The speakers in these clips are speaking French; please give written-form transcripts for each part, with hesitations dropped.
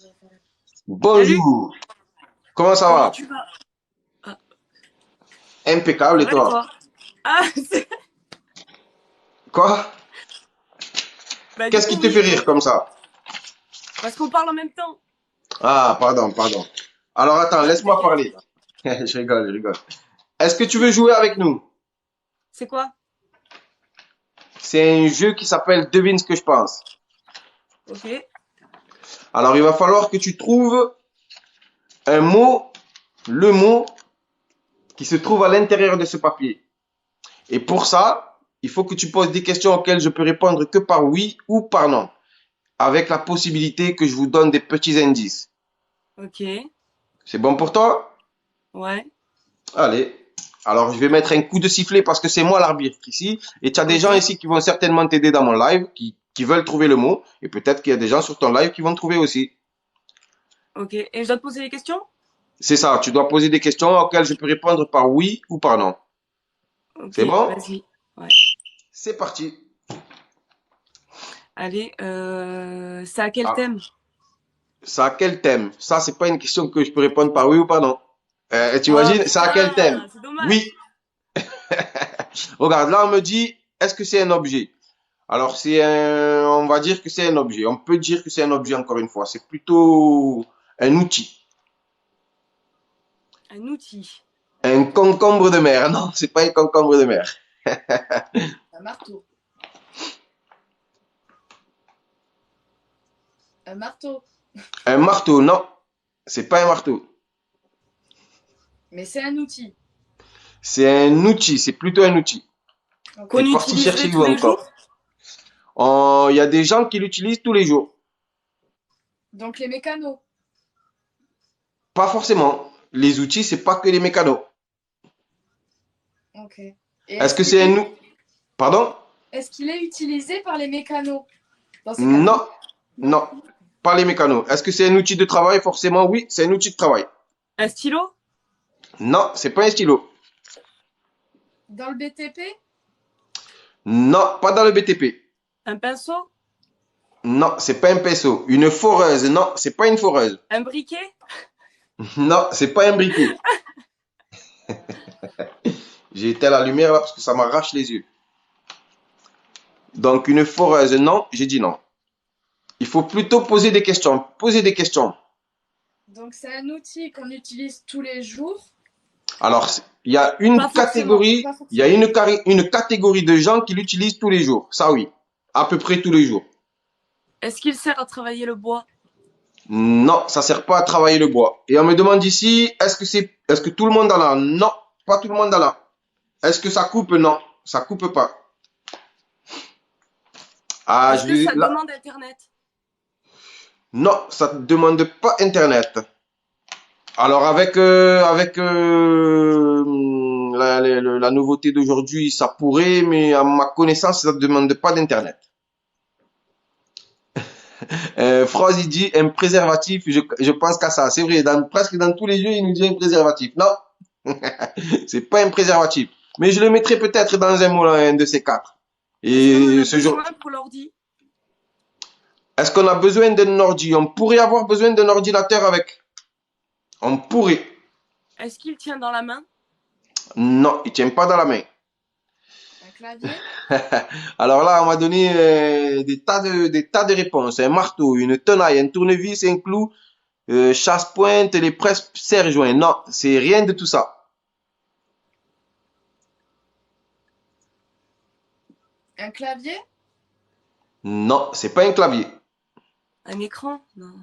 Salut, Bonjour, comment ça comment va? tu vas? Ah, Impeccable ça et va et toi? toi? Ah, Quoi? bah du Qu'est-ce coup qui te fait oui, rire comme ça? parce qu'on parle en même temps. Ah, pardon, pardon. Alors attends, Non mais laisse-moi t'inquiète. parler. Je rigole, je rigole. Est-ce que tu veux jouer avec nous? C'est quoi? C'est un jeu qui s'appelle Devine ce que je pense. Ok, Alors il va falloir que tu trouves un mot, le mot qui se trouve à l'intérieur de ce papier. Et pour ça, il faut que tu poses des questions auxquelles je peux répondre que par oui ou par non, avec la possibilité que je vous donne des petits indices. ok, C'est bon pour toi? ouais, Allez. Alors, je vais mettre un coup de sifflet parce que c'est moi l'arbitre ici. Et tu as des ok, gens ici qui vont certainement t'aider dans mon live, qui veulent trouver le mot. Et peut-être qu'il y a des gens sur ton live qui vont trouver aussi. ok. Et je dois te poser des questions? C'est ça, tu dois poser des questions auxquelles je peux répondre par oui ou par non. Ok, C'est bon? vas-y. Ouais. C'est parti. Allez, c'est à quel Ah, thème? ça a quel thème? Ça, c'est pas une question que je peux répondre par oui ou par non. Tu Ah imagines? Ça a quel thème? putain, c'est dommage. Oui. Regarde, là, on me dit, est-ce que c'est un objet? Alors, on va dire que c'est un objet. On peut dire que c'est un objet encore une fois. C'est plutôt un outil. Un outil. Un concombre de mer. Non, c'est pas un concombre de mer. Un marteau. Un marteau. Un marteau. Non, c'est pas un marteau. Mais c'est un outil. C'est un outil. C'est plutôt un outil. T'es Qu'on Ok. parti utiliserait chercher tous où les encore? jours? Il y a des gens qui l'utilisent tous les jours. Donc les mécanos. Pas forcément. Les outils, c'est pas que les mécanos. Ok. Et Est-ce que c'est un outil? Pardon? est-ce qu'il est utilisé par les mécanos dans ces cas-là? Non, Non. non, pas les mécanos. Est-ce que c'est un outil de travail? Forcément, oui, c'est un outil de travail. Un stylo? Non, c'est pas un stylo. Dans le BTP? Non, pas dans le BTP. Un pinceau? Non, c'est pas un pinceau. Une foreuse. Non, c'est pas une foreuse. Un briquet? Non, c'est pas un briquet. J'ai éteint la lumière là parce que ça m'arrache les yeux. Donc une foreuse, non, j'ai dit non. Il faut plutôt poser des questions. Poser des questions. Donc c'est un outil qu'on utilise tous les jours? Alors, il y a Pas une forcément. catégorie, Pas il y a forcément. une catégorie de gens qui l'utilisent tous les jours. Ça oui, à peu près tous les jours. Est-ce qu'il sert à travailler le bois? Non, ça sert pas à travailler le bois. Et on me demande ici, est-ce que tout le monde en a? Non, pas tout le monde en a. Est-ce que ça coupe? Non, ça coupe pas. Ah, Est-ce que ça là. demande Internet? Non, ça ne demande pas Internet. Alors avec la nouveauté d'aujourd'hui, ça pourrait, mais à ma connaissance, ça ne demande pas d'Internet. Froz, il dit un préservatif, je pense qu'à ça. C'est vrai, presque dans tous les jeux, il nous dit un préservatif. Non, c'est pas un préservatif. Mais je le mettrai peut-être dans un mot, un de ces quatre. Est-ce qu'on en Et a ce jour, besoin pour l'ordi? est-ce qu'on a besoin d'un ordi? On pourrait avoir besoin d'un ordinateur avec. On pourrait. Est-ce qu'il tient dans la main? Non, il tient pas dans la main. Un clavier? Alors là, on m'a donné des tas de réponses. Un marteau, une tenaille, un tournevis, un clou, chasse-pointe, les presses serre-joint. Non, c'est rien de tout ça. Un clavier? Non, c'est pas un clavier. Un écran? Non.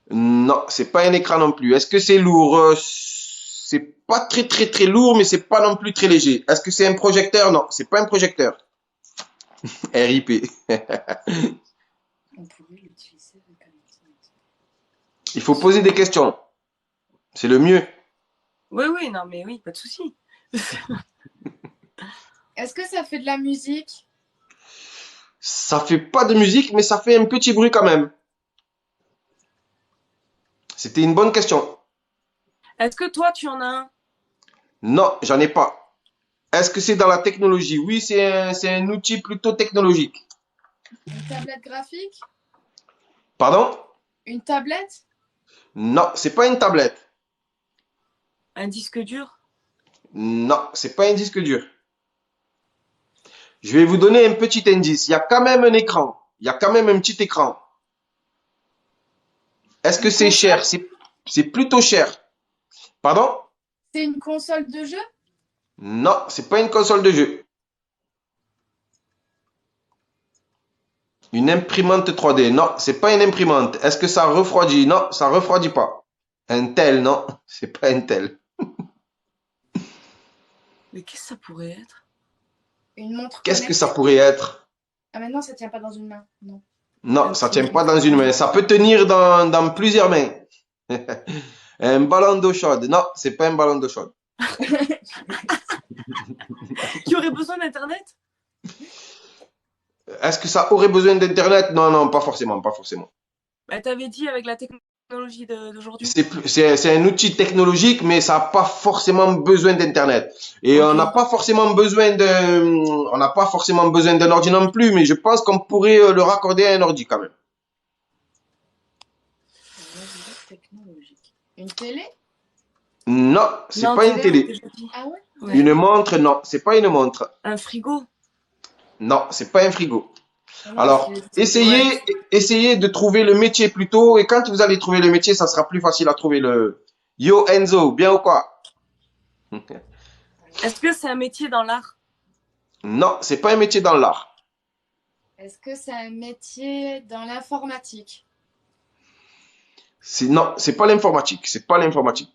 Non, c'est pas un écran non plus. Est-ce que c'est lourd? C'est pas très très très lourd, mais c'est pas non plus très léger. Est-ce que c'est un projecteur? Non, c'est pas un projecteur. RIP. On pourrait l'utiliser avec un ordinateur. Il faut poser des questions. C'est le mieux. Oui, oui, non, mais oui, pas de souci. Est-ce que ça fait de la musique? Ça fait pas de musique, mais ça fait un petit bruit quand même. C'était une bonne question. Est-ce que toi, tu en as un? Non, j'en ai pas. Est-ce que c'est dans la technologie? Oui, c'est un outil plutôt technologique. Une tablette graphique? Pardon? Une tablette? Non, c'est pas une tablette. Un disque dur? Non, c'est pas un disque dur. Je vais vous donner un petit indice. Il y a quand même un écran. Il y a quand même un petit écran. Est-ce que Une c'est cher? console? C'est plutôt cher. Pardon? C'est une console de jeu? Non, c'est pas une console de jeu. Une imprimante 3D. Non, c'est pas une imprimante. Est-ce que ça refroidit? Non, ça refroidit pas. Un tel, non, c'est pas un tel. Mais qu'est-ce que ça pourrait être? Une montre Qu'est-ce que ça connectée? pourrait être? Ah, mais non, ça tient pas dans une main. Non. Non, ça tient pas Imprimante dans une main. 3D. Ça peut tenir dans plusieurs mains. Un ballon d'eau chaude. Non, c'est pas un ballon d'eau chaude. Qui aurait besoin d'Internet? Est-ce que ça aurait besoin d'Internet? Non, non, pas forcément, pas forcément. Bah, t'avais dit avec la technologie d'aujourd'hui. C'est un outil technologique, mais ça n'a pas forcément besoin d'Internet. Et Ok. on n'a pas forcément besoin on n'a pas forcément besoin d'un ordi non plus, mais je pense qu'on pourrait le raccorder à un ordi quand même. Technologique. Une télé? Non, c'est Non, pas une télé, on a télé. déjà dit. Ah ouais? Ouais. Une montre, non, c'est pas une montre. Un frigo. Non, c'est pas un frigo. Ah non, Alors, Ouais. essayez de trouver le métier plus tôt, et quand vous allez trouver le métier, ça sera plus facile à trouver le. Yo Enzo, bien ou quoi? Est-ce que c'est un métier dans l'art? Non, c'est pas un métier dans l'art. Est-ce que c'est un métier dans l'informatique? Non, c'est pas l'informatique. C'est pas l'informatique.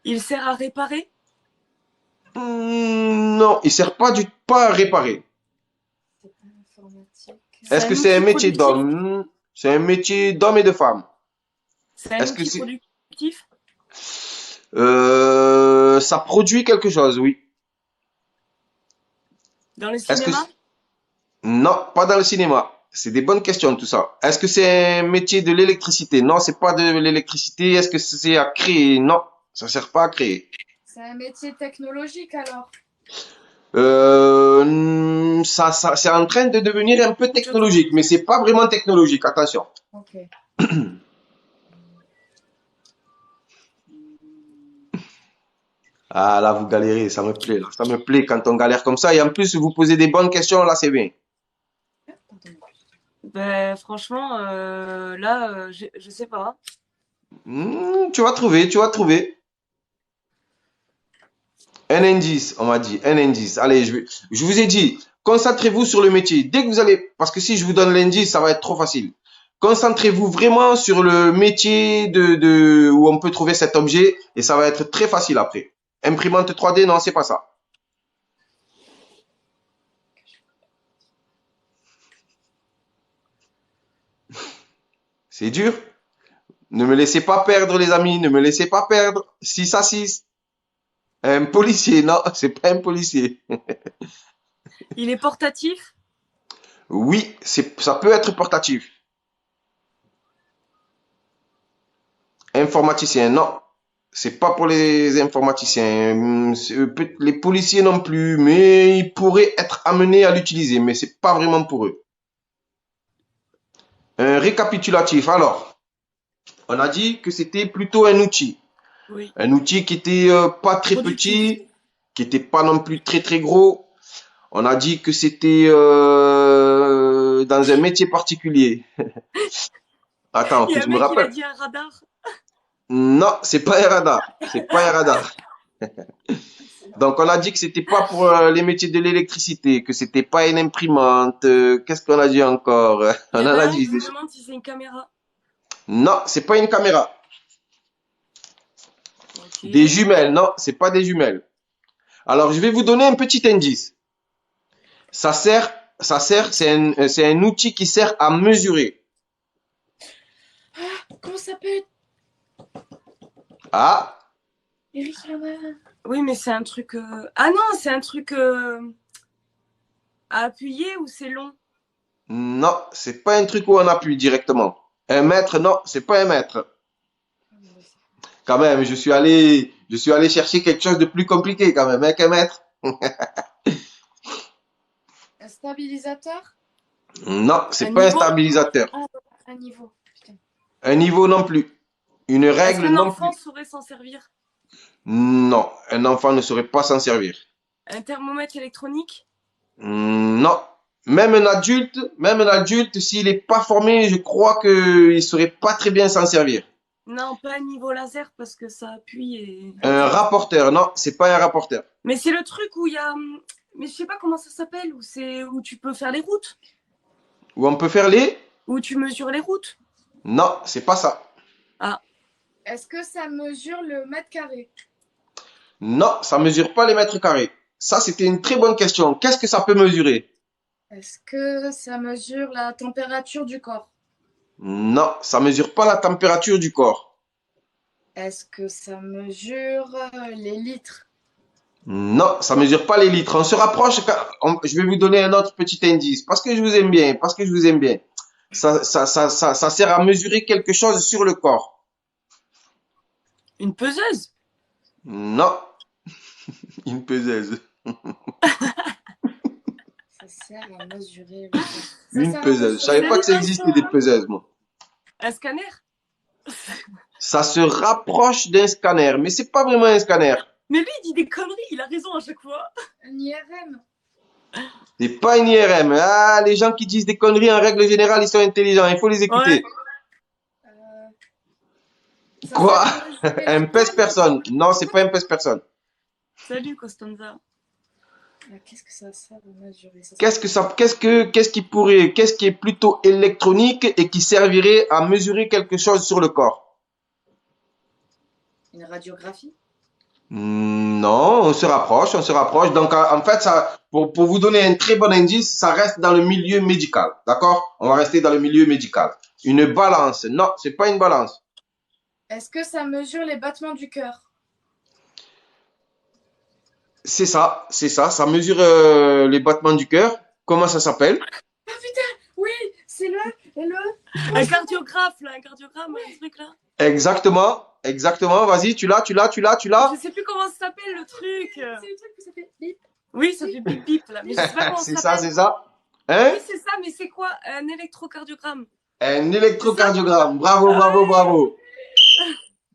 Il sert à réparer? Non, il sert pas à réparer. C'est pas informatique. C'est Est-ce que un c'est un outil métier productif? d'homme? C'est un métier d'homme et de femme. C'est un Est-ce que outil c'est productif? ça produit quelque chose, oui. Dans le Est-ce que cinéma? non, pas dans le cinéma. C'est des bonnes questions tout ça. Est-ce que c'est un métier de l'électricité? Non, c'est pas de l'électricité. Est-ce que c'est à créer? Non, ça sert pas à créer. C'est un métier technologique alors? C'est en train de devenir un peu Beaucoup de choses. technologique, mais c'est pas vraiment technologique. Attention. Ok. Ah là, vous galérez, ça me plaît. Là. Ça me plaît quand on galère comme ça. Et en plus, vous posez des bonnes questions, là, c'est bien. Ben, franchement, là, je sais pas. Tu vas trouver, tu vas trouver. Un indice, on m'a dit, un indice. Allez, je vous ai dit, concentrez-vous sur le métier. Dès que vous allez, parce que si je vous donne l'indice, ça va être trop facile. Concentrez-vous vraiment sur le métier où on peut trouver cet objet et ça va être très facile après. Imprimante 3D, non, c'est pas ça. C'est dur. Ne me laissez pas perdre, les amis. Ne me laissez pas perdre. 6 à 6. Un policier, non, c'est pas un policier. Il est portatif? Oui, ça peut être portatif. Informaticien, non. C'est pas pour les informaticiens. Les policiers non plus, mais ils pourraient être amenés à l'utiliser, mais c'est pas vraiment pour eux. Un récapitulatif. Alors, on a dit que c'était plutôt un outil. Oui. Un outil qui était pas très Productif. petit, qui était pas non plus très très gros. On a dit que c'était dans un métier particulier. Attends, Il y que a un je me mec, il a rappelle. dit un radar. Non, c'est pas un radar. C'est pas un radar. Donc on a dit que c'était pas pour les métiers de l'électricité, que c'était pas une imprimante. Qu'est-ce qu'on a dit encore? Il On y en en a a un dit. qui se demande si c'est une caméra. Non, c'est pas une caméra. Ok. Des jumelles, non, c'est pas des jumelles. Alors je vais vous donner un petit indice. C'est un outil qui sert à mesurer. Comment ça s'appelle? Ah, Eric Lama. Oui, mais c'est un truc. Ah non, c'est un truc à appuyer ou c'est long? non, c'est pas un truc où on appuie directement. Un mètre, non, c'est pas un mètre. Quand même, je suis allé chercher quelque chose de plus compliqué quand même, hein, qu'un mètre. Un stabilisateur? Non, c'est Un pas un niveau? stabilisateur. Ah, un niveau. Putain. Un niveau non plus. Une Est-ce règle qu'un non enfant plus. saurait s'en servir? Non, un enfant ne saurait pas s'en servir. Un thermomètre électronique? Non. Même un adulte, s'il n'est pas formé, je crois qu'il ne saurait pas très bien s'en servir. Non, pas un niveau laser parce que ça appuie et... Un rapporteur, non, c'est pas un rapporteur. Mais c'est le truc où il y a... Mais je sais pas comment ça s'appelle, où c'est où tu peux faire les routes, Où on peut faire les? où tu mesures les routes. Non, c'est pas ça. Ah, Est-ce que ça mesure le mètre carré? Non, ça mesure pas les mètres carrés. Ça, c'était une très bonne question. Qu'est-ce que ça peut mesurer? Est-ce que ça mesure la température du corps? Non, ça mesure pas la température du corps. Est-ce que ça mesure les litres? Non, ça mesure pas les litres. On se rapproche. Je vais vous donner un autre petit indice. Parce que je vous aime bien. Parce que je vous aime bien. Ça sert à mesurer quelque chose sur le corps. une peseuse. Non, une peseuse. Ça sert à mesurer le corps. Ça Une sert à peseuse. Je savais pas que ça existait des peseuses, moi. Un scanner. Ça se rapproche d'un scanner, mais c'est pas vraiment un scanner. Mais lui, il dit des conneries, il a raison à chaque fois. Un IRM. C'est pas une IRM. Ah, les gens qui disent des conneries, en règle générale, ils sont intelligents. Il faut les écouter. Euh, ça Quoi? sert à mesurer Un la pèse-personne. Non, c'est pas un pèse-personne. Salut, Costanza. Qu'est-ce que ça sert à mesurer? Ça Qu'est-ce qui est plutôt électronique et qui servirait à mesurer quelque chose sur le corps? Une radiographie? Non, on se rapproche, on se rapproche. Donc, en fait, ça, pour vous donner un très bon indice, ça reste dans le milieu médical. D'accord? On va rester dans le milieu médical. Une balance. Non, c'est pas une balance. Est-ce que ça mesure les battements du cœur? C'est ça, c'est ça. Ça mesure les battements du cœur. Comment ça s'appelle? Ah putain, oui, c'est le... Un cardiographe, là, un cardiogramme, un truc là. Exactement, exactement. Vas-y, tu l'as. Je sais plus comment ça s'appelle le truc. C'est le truc où ça fait bip. Oui, ça fait bip bip là, mais je sais pas comment C'est ça ça, s'appelle. c'est ça. Hein? Oui, c'est ça, mais c'est quoi? Un électrocardiogramme. Un électrocardiogramme. Bravo, bravo, bravo.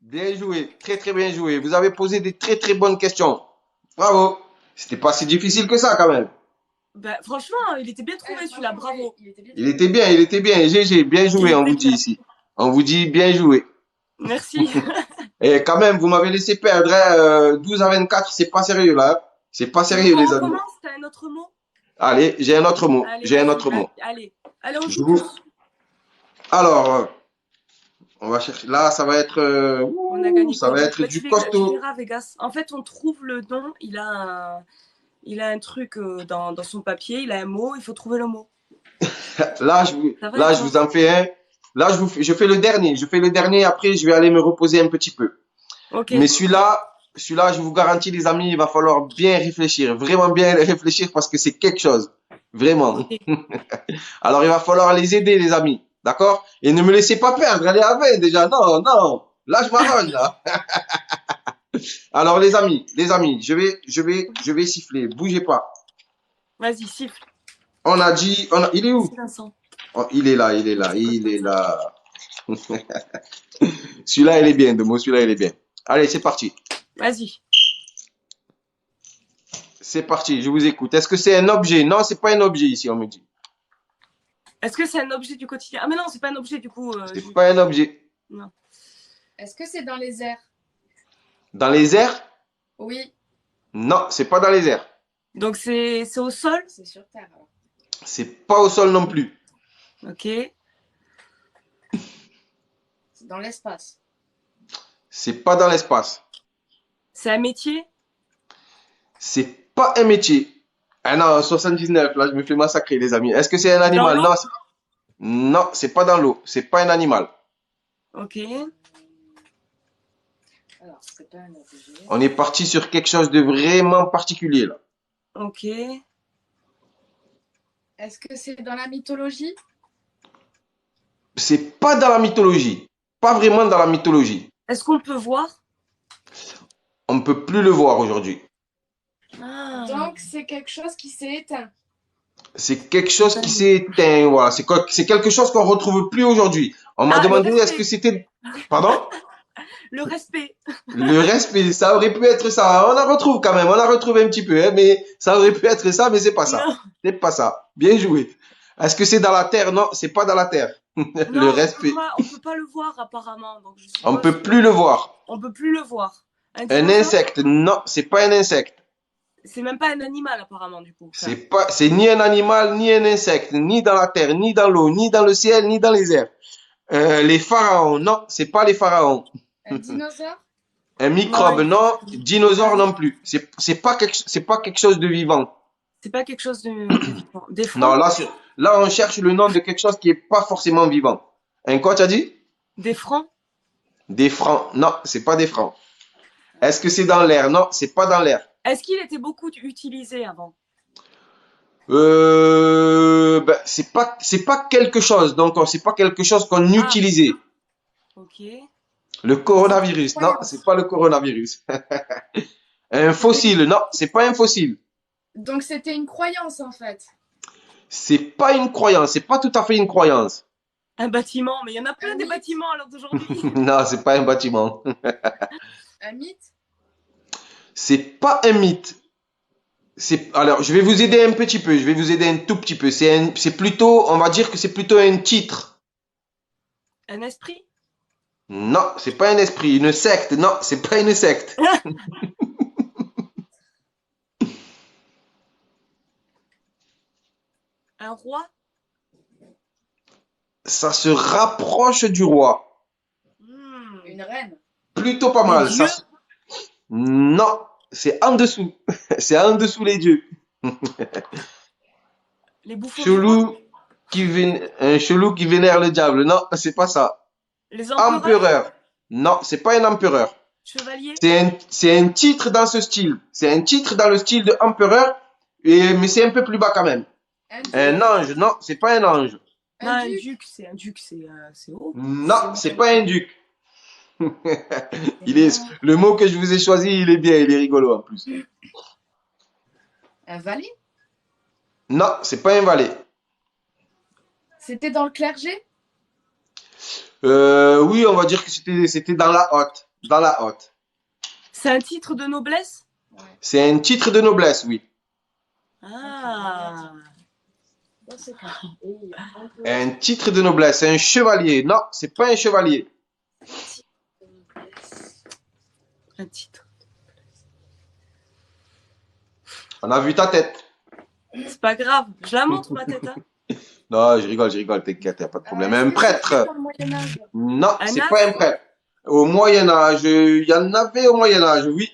Bien joué, très très bien joué. Vous avez posé des très très bonnes questions. Bravo. C'était pas si difficile que ça quand même. Bah, franchement, il était bien trouvé celui-là, bravo. Il était bien. Il était bien, il était bien. GG, bien joué, on vous dit ici. On vous dit bien joué. Merci. Et quand même, vous m'avez laissé perdre. Hein, 12 à 24, c'est pas sérieux là. Hein. C'est pas sérieux On les amis. recommence, t'as un autre mot? Allez, j'ai un autre mot. Allez, J'ai un vas-y, autre mot. allez, on Je joue vous- tous. Alors, on va chercher. Là, ça va être, On a gagné ça quoi? va être Bah, du tu costaud. verras, Vegas. En fait, on trouve le nom, il a un truc dans son papier, il a un mot, il faut trouver le mot. Là, Ça va, là, et je toi? vous en fais un. Là, je fais le dernier. Je fais le dernier. Après, je vais aller me reposer un petit peu. Ok. Mais celui-là, je vous garantis, les amis, il va falloir bien réfléchir. Vraiment bien réfléchir parce que c'est quelque chose. Vraiment. Ok. Alors, il va falloir les aider, les amis. D'accord? Et ne me laissez pas perdre. Allez à 20 déjà. Non, non. Là, je m'arrange, là. Alors, les amis, je vais siffler. Bougez pas. Vas-y, siffle. On a dit, il est où? C'est Vincent. Oh, il est là, il est là, il est là. Celui-là, il est bien, Demo, celui-là, il est bien. Allez, c'est parti. Vas-y. C'est parti, je vous écoute. Est-ce que c'est un objet? Non, c'est pas un objet ici, on me dit. Est-ce que c'est un objet du quotidien? Ah, mais non, c'est pas un objet du coup. C'est pas un objet. Non. Est-ce que c'est dans les airs? Dans les airs? Oui, Non, c'est pas dans les airs. Donc c'est au sol? c'est sur Terre alors. C'est pas au sol non plus. Ok. C'est dans l'espace. C'est pas dans l'espace. C'est un métier? C'est pas un métier. Ah non, 79, là, je me fais massacrer, les amis. Est-ce que c'est un animal? l'eau? Non, non, c'est pas dans l'eau. C'est pas un animal. Ok. Alors, c'est pas un objet. On est parti sur quelque chose de vraiment particulier, là. Ok. Est-ce que c'est dans la mythologie? C'est pas dans la mythologie. Pas vraiment dans la mythologie. Est-ce qu'on peut voir? On ne peut plus le voir aujourd'hui. Ah. Donc, c'est quelque chose qui s'est éteint. C'est quelque chose qui s'est éteint, voilà. C'est quelque chose qu'on retrouve plus aujourd'hui. On m'a Ah, le demandé est-ce respect. que c'était... Pardon? Le respect. Le respect, ça aurait pu être ça. On la retrouve quand même, on la retrouve un petit peu, hein, mais ça aurait pu être ça, mais c'est pas ça. Non, C'est pas ça. Bien joué. Est-ce que c'est dans la terre? Non, c'est pas dans la terre. Le non, respect. on peut pas le voir apparemment, donc je On suppose peut plus le voir. on peut plus le voir. Un Un dinosaure, insecte? Non, c'est pas un insecte. c'est même pas un animal apparemment du coup. Enfin, C'est ni un animal, ni un insecte, ni dans la terre, ni dans l'eau, ni dans le ciel, ni dans les airs. Les pharaons? Non, c'est pas les pharaons. Un dinosaure? Un microbe? non, Non. Dinosaure non plus. C'est pas quelque chose de vivant. c'est pas quelque chose de vivant. Des Non, francs, là, on cherche le nom de quelque chose qui est pas forcément vivant. Un quoi, tu as dit? des francs. Des francs. Non, c'est pas des francs. Est-ce que c'est dans l'air? Non, c'est pas dans l'air. Est-ce qu'il était beaucoup utilisé avant? Ben, c'est pas quelque chose. Donc, c'est pas quelque chose qu'on Ah, utilisait. ok. Le coronavirus. Non, Croyance. c'est pas le coronavirus. Un fossile. Non, c'est pas un fossile. Donc c'était une croyance en fait. C'est pas une croyance. C'est pas tout à fait une croyance. Un bâtiment, mais il y en a plein Un des mythe. bâtiments à l'heure d'aujourd'hui. Non, c'est pas un bâtiment. Un mythe? C'est pas un mythe. Alors, je vais vous aider un petit peu. Je vais vous aider un tout petit peu. C'est plutôt, on va dire que c'est plutôt un titre. Un esprit? Non, c'est pas un esprit. Une secte. Non, c'est pas une secte. Un roi? Ça se rapproche du roi. Hmm. Une reine? Plutôt pas Les mal. dieux? Non, c'est en dessous. C'est en dessous les dieux. Les bouffons du roi? Chelou un chelou qui vénère le diable. Non, c'est pas ça. Les empereurs? Empereur. Non, c'est pas un empereur. Chevaliers? C'est un titre dans ce style. C'est un titre dans le style de empereur, mais c'est un peu plus bas quand même. Un Un duc? ange, non, c'est pas un ange. Non, Un un duc? duc, c'est haut. Non, c'est pas un duc. Le mot que je vous ai choisi, il est bien, il est rigolo en plus. Un valet? Non, c'est pas un valet. C'était dans le clergé? Oui, on va dire que c'était dans la haute. Dans la haute. C'est un titre de noblesse? Ouais. C'est un titre de noblesse, oui. Ah, Un titre de noblesse, un chevalier. Non, c'est pas un chevalier. un titre. On a vu ta tête. C'est pas grave, je la montre ma tête. Hein. Non, je rigole, t'inquiète, y a pas de problème. Un prêtre. Dans le Moyen-Âge. Non, Un c'est as? pas un prêtre. Au Moyen Âge, il y en avait au Moyen Âge, oui.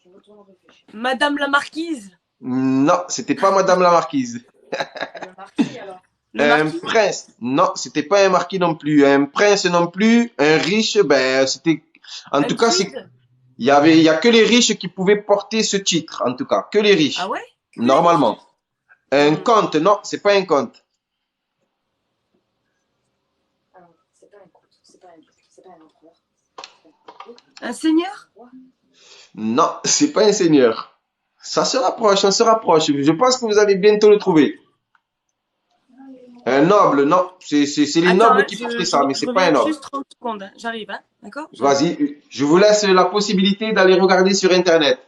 Je retourne réfléchir. Madame la marquise? Non, c'était pas Madame la Marquise. Le marquis alors. Le Un marquis? prince. Non, c'était pas un marquis non plus. Un prince non plus. Un riche, ben, c'était, en Un tout cas, druide? il y a que les riches qui pouvaient porter ce titre, en tout cas. Que les riches. Ah ouais? Normalement. Un Hmm. comte, non, c'est pas un comte. Alors, c'est pas un comte, c'est pas un duc, c'est pas un empereur. Un seigneur? Non, c'est pas un seigneur. Ça se rapproche, on se rapproche. Je pense que vous allez bientôt le trouver. Un noble, non, c'est les Attends, nobles hein, qui portaient ça, mais je c'est pas un reviens noble. juste 30 secondes. Hein. J'arrive, hein. D'accord? J'arrive. Vas-y, je vous laisse la possibilité d'aller regarder sur Internet.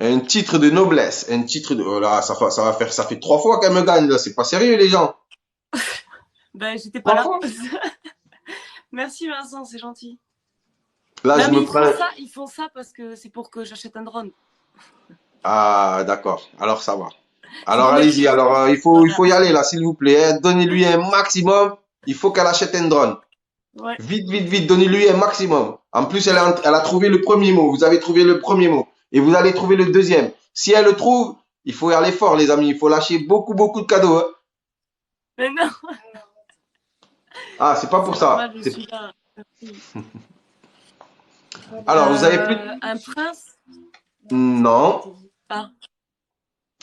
Un titre de noblesse, un titre de... Oh là, ça fait 3 fois qu'elle me gagne, là. C'est pas sérieux, les gens. Ben, j'étais pas là. 3 fois. Merci Vincent, c'est gentil. Là, Non, je mais me prends... ils font ça parce que c'est pour que j'achète un drone. Ah, d'accord. Alors, ça va. C'est Alors, pour allez-y. mettre- Alors, il Voilà. faut y aller, là, s'il vous plaît. Hein. Donnez-lui un maximum. Il faut qu'elle achète un drone. Ouais. Vite. Donnez-lui un maximum. En plus, elle a trouvé le premier mot. Vous avez trouvé le premier mot. Et vous allez trouver le deuxième. Si elle le trouve, il faut y aller fort, les amis. Il faut lâcher beaucoup de cadeaux. Hein. Mais non, Ah, c'est pas pour ça. normal, je C'est- suis là. Merci. Alors, vous avez plus... Un prince? Non. Ah,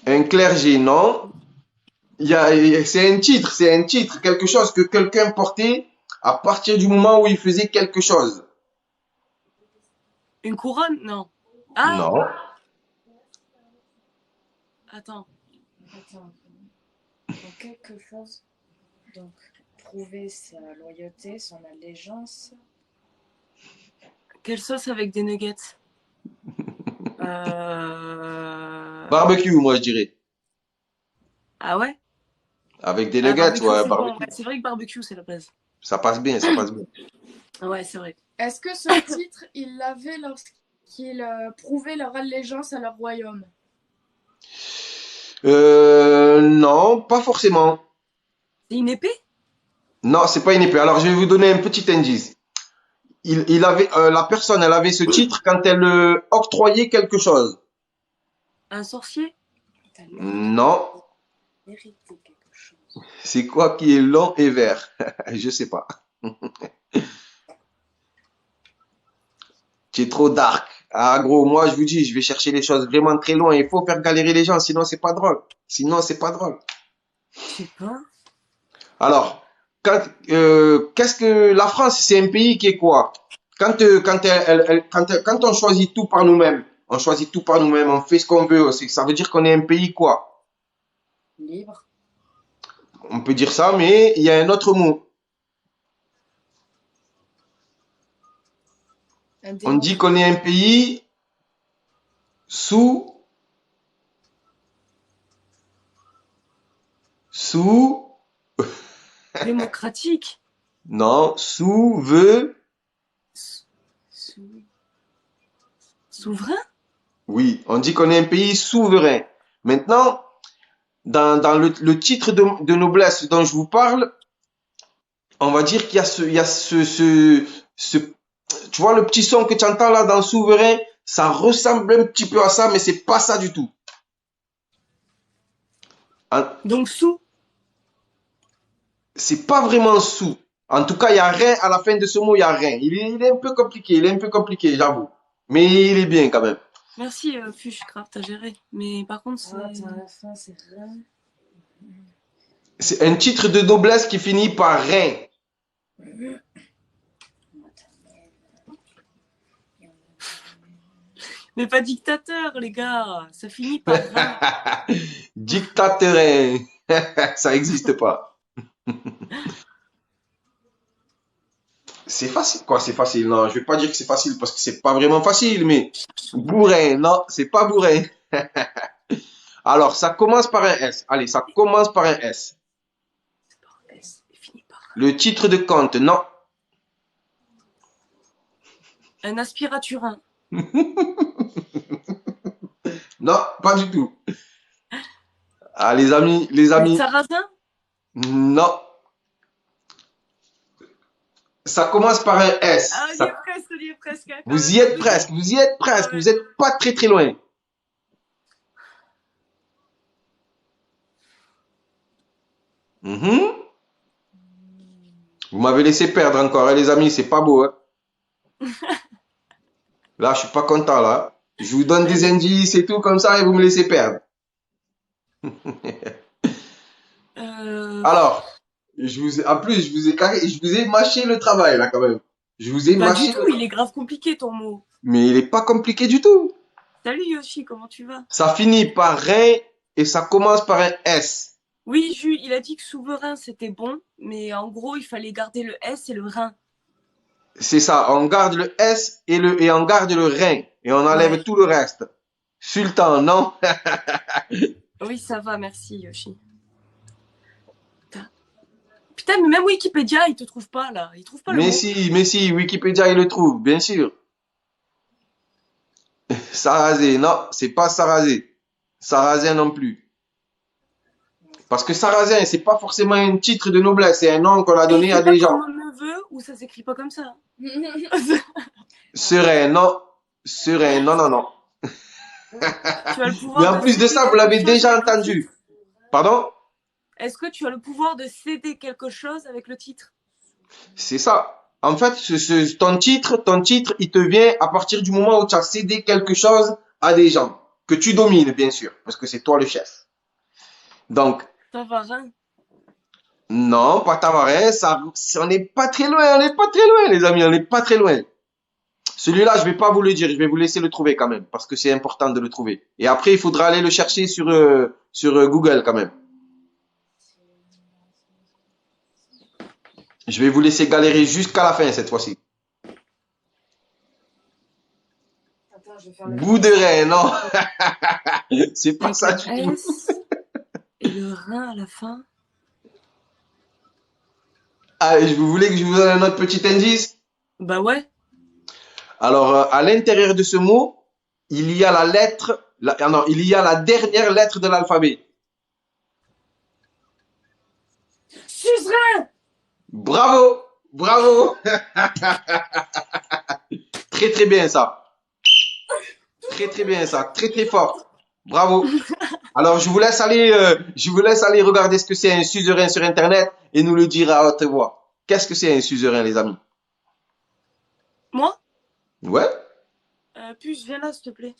Un clergé, non. C'est un titre. Quelque chose que quelqu'un portait à partir du moment où il faisait quelque chose. Une couronne? Non. Ah, Non. attends. Attends. Donc, quelque chose. Donc, prouver sa loyauté, son allégeance. Quelle sauce avec des nuggets? Barbecue, moi, je dirais. Ah ouais? Avec des Ah, nuggets, barbecue, ouais, c'est bon. barbecue. Ouais, c'est vrai que barbecue, c'est la base. Ça passe bien, ça passe bien. Ouais, c'est vrai. Est-ce que ce titre, ils l'avaient lorsqu'ils prouvaient leur allégeance à leur royaume? Non, pas forcément. C'est une épée? Non, c'est pas une épée. Alors, je vais vous donner un petit indice. Il avait, la personne, elle avait ce titre quand elle octroyait quelque chose. Un sorcier? Elle Non, mérité quelque chose. c'est quoi qui est long et vert? Je sais pas. Tu es trop dark. Ah, gros, moi, je vous dis, je vais chercher les choses vraiment très loin. Il faut faire galérer les gens, sinon c'est pas drôle. Sinon, c'est pas drôle. Je sais pas. Alors, qu'est-ce que la France, c'est un pays qui est quoi? Quand on choisit tout par nous-mêmes, on choisit tout par nous-mêmes, on fait ce qu'on veut. Ça veut dire qu'on est un pays quoi? Libre. On peut dire ça, mais il y a un autre mot. On dit qu'on est un pays sous, sous, Démocratique? non, sous, veut, Sou- Souverain? oui, on dit qu'on est un pays souverain. Maintenant, dans le titre de noblesse dont je vous parle, on va dire qu'il y a tu vois le petit son que tu entends là dans souverain, ça ressemble un petit peu à ça, mais c'est pas ça du tout. Hein, Donc sous? c'est pas vraiment sous. En tout cas, il y a rien à la fin de ce mot, il y a rien. Il est un peu compliqué, j'avoue. Mais il est bien quand même. Merci, Fushcraft, t'as géré. Mais par contre, c'est... Ah, attends, à la fin, c'est rien. C'est un titre de noblesse qui finit par rein. Mais pas dictateur, les gars. Ça finit par rein. Dictateur. Ça existe pas. C'est facile, quoi, c'est facile. Non, je vais pas dire que c'est facile parce que c'est pas vraiment facile, mais bourrin, non, c'est pas bourrin. Alors, ça commence par un S. Allez, ça commence par un S. S, il finit par... Le titre de compte, non. Un aspiraturin. Non, pas du tout. Ah, les amis, Un sarrasin? non. Ça commence par un S. Ah, on y est presque, on y est presque. Hein, Vous y êtes presque, vous y êtes presque, vous êtes pas très très loin. Mhm. Vous m'avez laissé perdre encore, hein, les amis, c'est pas beau. Hein. Là, je suis pas content là. Je vous donne des indices et tout comme ça et vous me laissez perdre. Alors, en plus, je vous ai mâché le travail là quand même. Je vous ai Pas mâché du tout, il est grave compliqué ton mot. Mais il est pas compliqué du tout. Salut Yoshi, comment tu vas? Ça finit par rein et ça commence par un S. Oui, Jules, il a dit que souverain c'était bon, mais en gros, il fallait garder le S et le rein. C'est ça, on garde le S et on garde le rein et on enlève Ouais. tout le reste. Sultan, non? Oui, ça va, merci Yoshi. Putain, mais même Wikipédia, il te trouve pas là. Il trouve pas le mot. Mais si, Wikipédia, il le trouve, bien sûr. Sarrazin, non, c'est pas Sarrazin. Sarrazin non plus. Parce que Sarrazin, c'est pas forcément un titre de noblesse, c'est un nom qu'on a donné à des gens. Comme un neveu ou ça s'écrit pas comme ça? Serein, non. Serein, non, non, non. Tu as le pouvoir Mais en plus de ça, vous l'avez déjà entendu. Pardon? Est-ce que tu as le pouvoir de céder quelque chose avec le titre? C'est ça. En fait, ton titre, il te vient à partir du moment où tu as cédé quelque chose à des gens. Que tu domines, bien sûr. Parce que c'est toi le chef. Donc, Savarin. Non, pas Tavares. On n'est pas très loin, on n'est pas très loin, les amis, on n'est pas très loin. Celui-là, je vais pas vous le dire, je vais vous laisser le trouver quand même, parce que c'est important de le trouver. Et après, il faudra aller le chercher sur Google quand même. Je vais vous laisser galérer jusqu'à la fin cette fois-ci. Attends, je vais faire le. Bout de rein, non, c'est pas Avec ça un du tout. S et le rein à la fin. Allez, vous voulez que je vous donne un autre petit indice? Bah ouais. Alors, à l'intérieur de ce mot, il y a la lettre, non, il y a la dernière lettre de l'alphabet. Suzerain! Bravo, bravo. Très très bien ça. Très très bien ça. Très très fort. Bravo. Alors je vous laisse aller regarder ce que c'est un suzerain sur Internet et nous le dire à haute voix. Qu'est-ce que c'est un suzerain, les amis? Moi Ouais. Puce, viens là, s'il te plaît.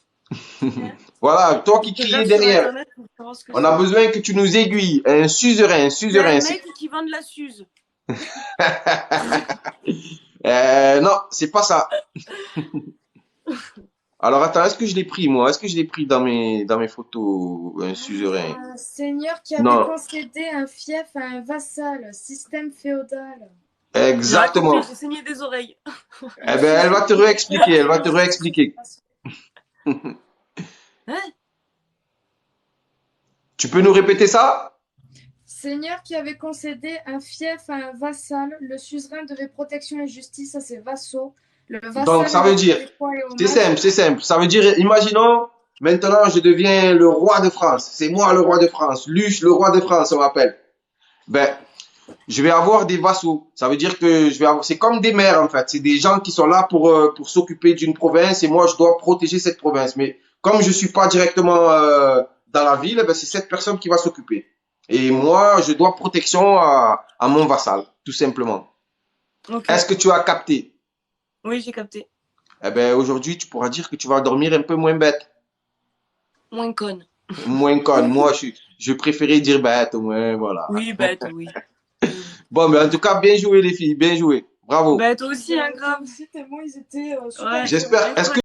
Voilà, toi qui Je criais regarde sur derrière. Internet pour savoir ce que On a c'est. besoin que tu nous aiguilles. Un suzerain, C'est un suzerain. mec qui vend de la Suze. Non, c'est pas ça. Alors attends, est-ce que je l'ai pris moi? Est-ce que je l'ai pris dans mes photos, un suzerain? Un seigneur qui avait Non, concédé un fief à un vassal, système féodal. J'ai exactement. compris, j'ai saigné des oreilles. Eh ben, elle va te réexpliquer, elle va te réexpliquer. Hein? Tu peux nous répéter ça? Seigneur qui avait concédé un fief à un vassal, le suzerain devait protection et justice à ses vassaux. Le Donc vassal ça veut lui dire, rendait foi et c'est hommage. simple, c'est simple. Ça veut dire, imaginons, maintenant je deviens le roi de France. C'est moi le roi de France. Luche, le roi de France, on m'appelle. Ben, je vais avoir des vassaux. Ça veut dire que je vais avoir, c'est comme des maires en fait. C'est des gens qui sont là pour s'occuper d'une province et moi je dois protéger cette province. Mais comme je suis pas directement dans la ville, ben, c'est cette personne qui va s'occuper. Et moi, je dois protection à mon vassal, tout simplement. Ok. Est-ce que tu as capté? Oui, j'ai capté. Eh ben, aujourd'hui, tu pourras dire que tu vas dormir un peu moins bête, Moins conne. moins conne. Moi, je préférais dire bête, au moins, voilà. Oui, bête, oui. Bon, mais en tout cas, bien joué, les filles, bien joué. Bravo. Bah, toi aussi, hein, grave. Aussi, tellement ils étaient super Ouais. J'espère, est-ce que